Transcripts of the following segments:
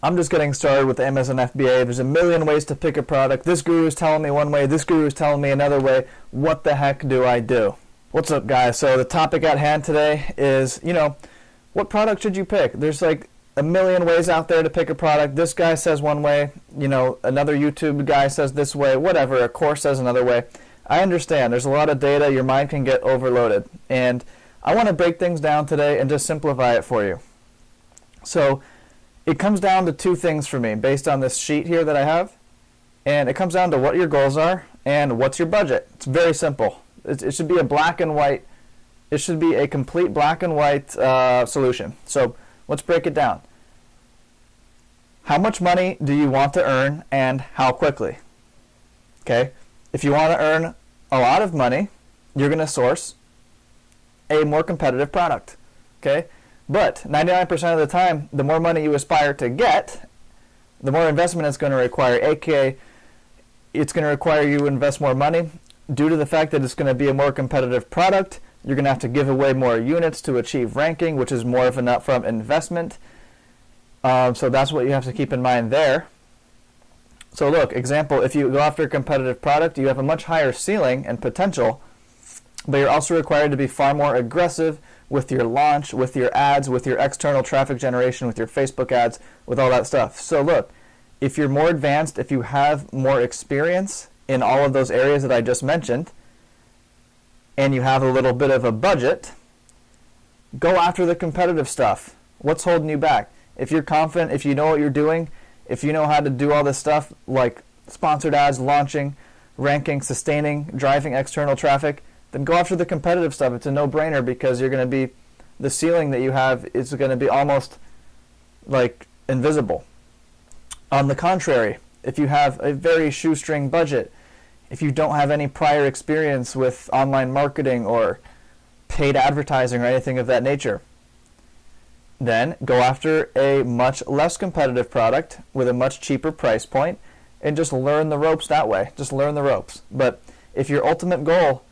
I'm just getting started with Amazon FBA. There's a million ways to pick a product. This guru is telling me one way, this guru is telling me another way. What the heck do I do? What's up, guys? So the topic at hand today is, what product should you pick? There's like a million ways out there to pick a product. This guy says one way, another YouTube guy says this way, whatever, a course says another way. I understand. There's a lot of data. Your mind can get overloaded. And I want to break things down today and just simplify it for you. So it comes down to two things for me based on this sheet here that I have. And it comes down to what your goals are and what's your budget. It's very simple. It should be a black and white. It should be a complete black and white solution. So let's break it down. How much money do you want to earn and how quickly? Okay. If you want to earn a lot of money, you're going to source a more competitive product. Okay. But 99% of the time, the more money you aspire to get, the more investment it's going to require, aka it's going to require you to invest more money. Due to the fact that it's going to be a more competitive product, you're going to have to give away more units to achieve ranking, which is more of an upfront investment. So that's what you have to keep in mind there. So look, example, if you go after a competitive product, you have a much higher ceiling and potential, but you're also required to be far more aggressive with your launch, with your ads, with your external traffic generation, with your Facebook ads, with all that stuff. So look, if you're more advanced, if you have more experience in all of those areas that I just mentioned, and you have a little bit of a budget, go after the competitive stuff. What's holding you back? If you're confident, if you know what you're doing, if you know how to do all this stuff like sponsored ads, launching, ranking, sustaining, driving external traffic, then go after the competitive stuff. It's a no-brainer because you're going to be, the ceiling that you have is going to be almost like invisible. On the contrary, if you have a very shoestring budget, if you don't have any prior experience with online marketing or paid advertising or anything of that nature, then go after a much less competitive product with a much cheaper price point and just learn the ropes that way. Just learn the ropes. But if your ultimate goal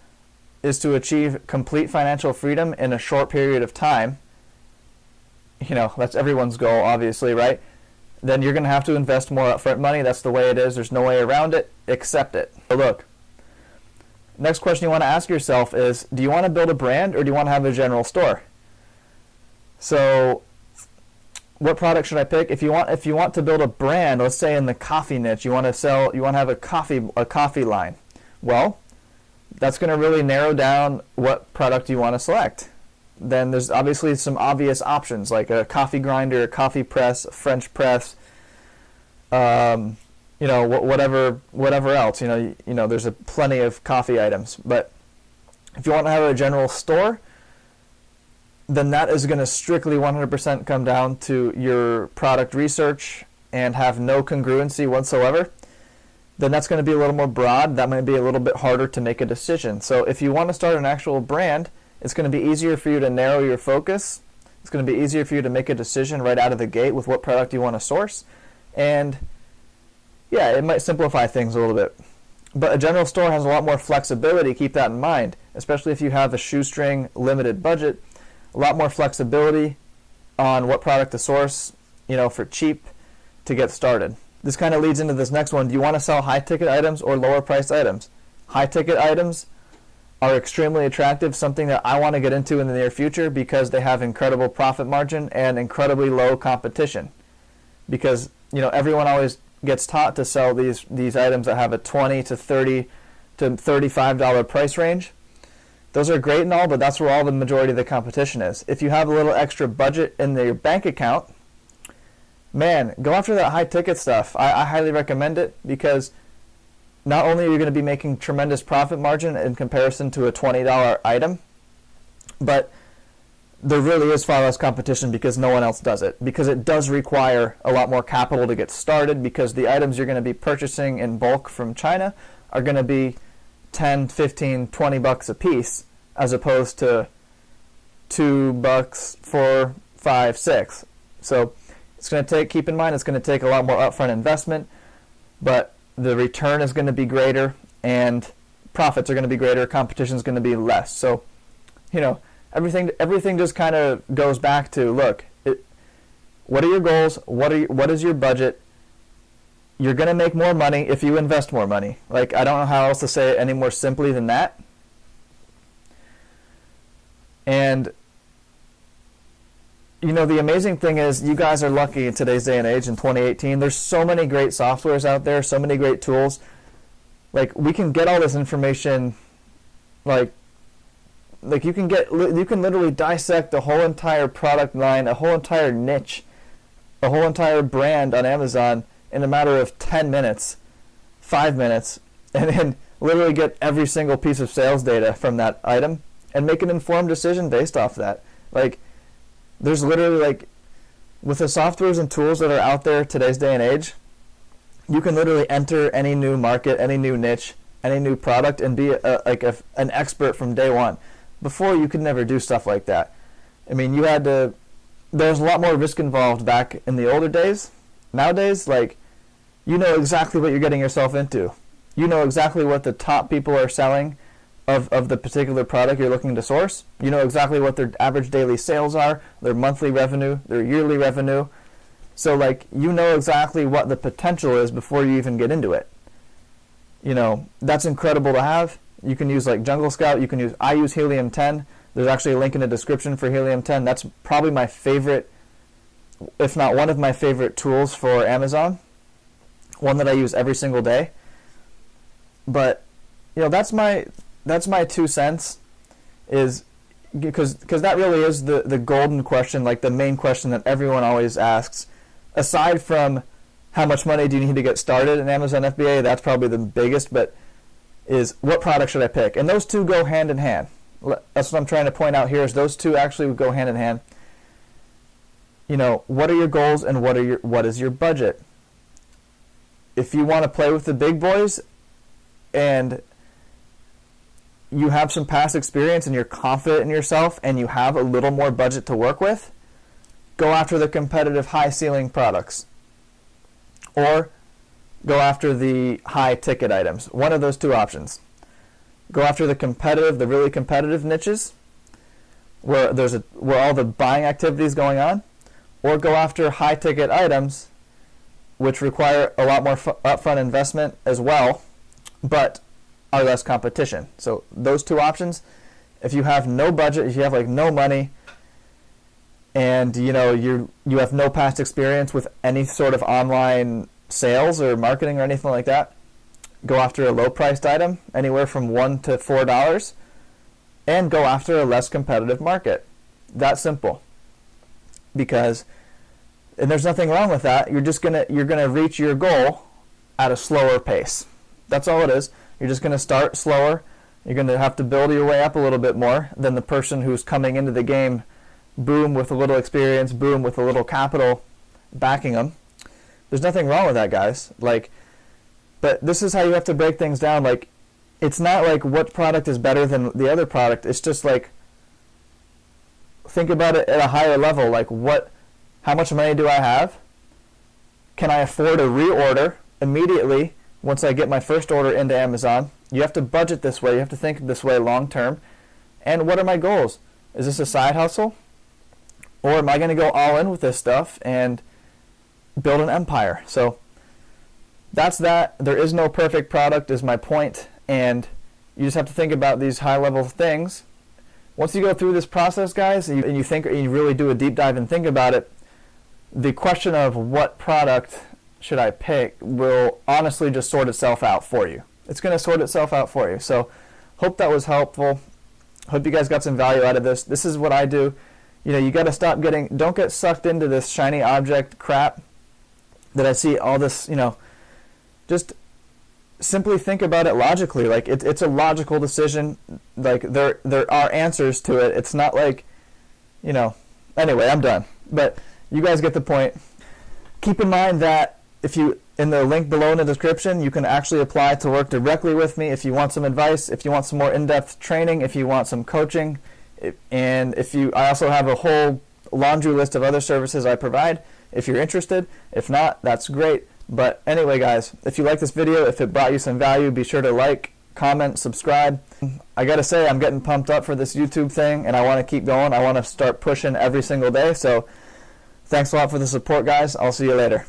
is to achieve complete financial freedom in a short period of time, that's everyone's goal, obviously, right? Then you're going to have to invest more upfront money. That's the way it is. There's no way around it. Accept it. So look, next question you want to ask yourself is, do you want to build a brand or do you want to have a general store? So what product should I pick? If you want to build a brand, let's say in the coffee niche, you want to have a coffee line. Well, that's going to really narrow down what product you want to select. Then there's obviously some obvious options like a coffee grinder, a coffee press, a French press, whatever else. There's plenty of coffee items. But if you want to have a general store, then that is going to strictly 100% come down to your product research and have no congruency whatsoever. Then that's going to be a little more broad. That might be a little bit harder to make a decision. So if you want to start an actual brand, it's going to be easier for you to narrow your focus. It's going to be easier for you to make a decision right out of the gate with what product you want to source. And yeah, it might simplify things a little bit. But a general store has a lot more flexibility. Keep that in mind, especially if you have a shoestring limited budget. A lot more flexibility on what product to source, for cheap to get started. This kind of leads into this next one. Do you want to sell high-ticket items or lower-priced items? High-ticket items are extremely attractive, something that I want to get into in the near future because they have incredible profit margin and incredibly low competition. Because, everyone always gets taught to sell these items that have a $20 to $30 to $35 price range. Those are great and all, but that's where all the majority of the competition is. If you have a little extra budget in your bank account, man, go after that high-ticket stuff. I highly recommend it because not only are you going to be making tremendous profit margin in comparison to a $20 item, but there really is far less competition because no one else does it. Because it does require a lot more capital to get started because the items you're going to be purchasing in bulk from China are going to be 10, 15, 20 bucks a piece as opposed to $2, $4, $5, $6. So it's going to keep in mind, it's going to take a lot more upfront investment, but the return is going to be greater and profits are going to be greater, competition is going to be less. So, everything just kind of goes back to, look, What are your goals? What is your budget? You're going to make more money if you invest more money. Like, I don't know how else to say it any more simply than that. And, you know, the amazing thing is you guys are lucky in today's day and age in 2018. There's so many great softwares out there, so many great tools. Like, we can get all this information, like you can literally dissect a whole entire product line, a whole entire niche, a whole entire brand on Amazon in a matter of 10 minutes, 5 minutes, and then literally get every single piece of sales data from that item and make an informed decision based off that. Like, there's literally, like, with the softwares and tools that are out there today's day and age, you can literally enter any new market, any new niche, any new product, and be an expert from day one. Before, you could never do stuff like that. I mean, there's a lot more risk involved back in the older days. Nowadays, like, you know exactly what you're getting yourself into. You know exactly what the top people are selling of the particular product you're looking to source. You know exactly what their average daily sales are, their monthly revenue, their yearly revenue. So, like, you know exactly what the potential is before you even get into it. You know, that's incredible to have. You can use, like, Jungle Scout. I use Helium 10. There's actually a link in the description for Helium 10. That's probably my favorite, if not one of my favorite tools for Amazon. One that I use every single day. But, you know, that's my 2 cents, is because that really is the golden question, like the main question that everyone always asks. Aside from how much money do you need to get started in Amazon FBA, that's probably the biggest, but is what product should I pick? And those two go hand in hand. That's what I'm trying to point out here, is those two actually go hand in hand. You know, what are your goals and what is your budget? If you want to play with the big boys and you have some past experience and you're confident in yourself and you have a little more budget to work with, go after the competitive high ceiling products. Or go after the high ticket items. One of those two options. Go after the really competitive niches where all the buying activity is going on, or go after high ticket items which require a lot more upfront investment as well, but are less competition. So those two options. If you have no budget, if you have, like, no money, and you know you have no past experience with any sort of online sales or marketing or anything like that, go after a low priced item, anywhere from $1 to $4, and go after a less competitive market. That simple. And there's nothing wrong with that. You're gonna reach your goal at a slower pace. That's all it is. You're just gonna start slower. You're gonna have to build your way up a little bit more than the person who's coming into the game, boom, with a little experience, boom, with a little capital backing them. There's nothing wrong with that, guys. Like, but this is how you have to break things down. Like, it's not like what product is better than the other product. It's just like, think about it at a higher level. Like, how much money do I have? Can I afford a reorder immediately once I get my first order into Amazon? You have to budget this way. You have to think this way long term. And what are my goals? Is this a side hustle? Or am I going to go all in with this stuff and build an empire? So that's that. There is no perfect product, is my point. And you just have to think about these high level things. Once you go through this process, guys, and you really do a deep dive and think about it, the question of what product should I pick will honestly just sort itself out for you. It's going to sort itself out for you. So hope that was helpful. Hope you guys got some value out of this. This is what I do. You know, you got to don't get sucked into this shiny object crap that I see all this, you know. Just simply think about it logically. Like, it's a logical decision. Like, there are answers to it. It's not like, you know. Anyway, I'm done. But you guys get the point. Keep in mind that in the link below in the description, you can actually apply to work directly with me if you want some advice, if you want some more in-depth training, if you want some coaching, and I also have a whole laundry list of other services I provide if you're interested. If not, that's great. But anyway, guys, if you like this video, if it brought you some value, be sure to like, comment, subscribe. I gotta say, I'm getting pumped up for this YouTube thing, and I want to keep going. I want to start pushing every single day. So Thanks a lot for the support, guys. I'll see you later.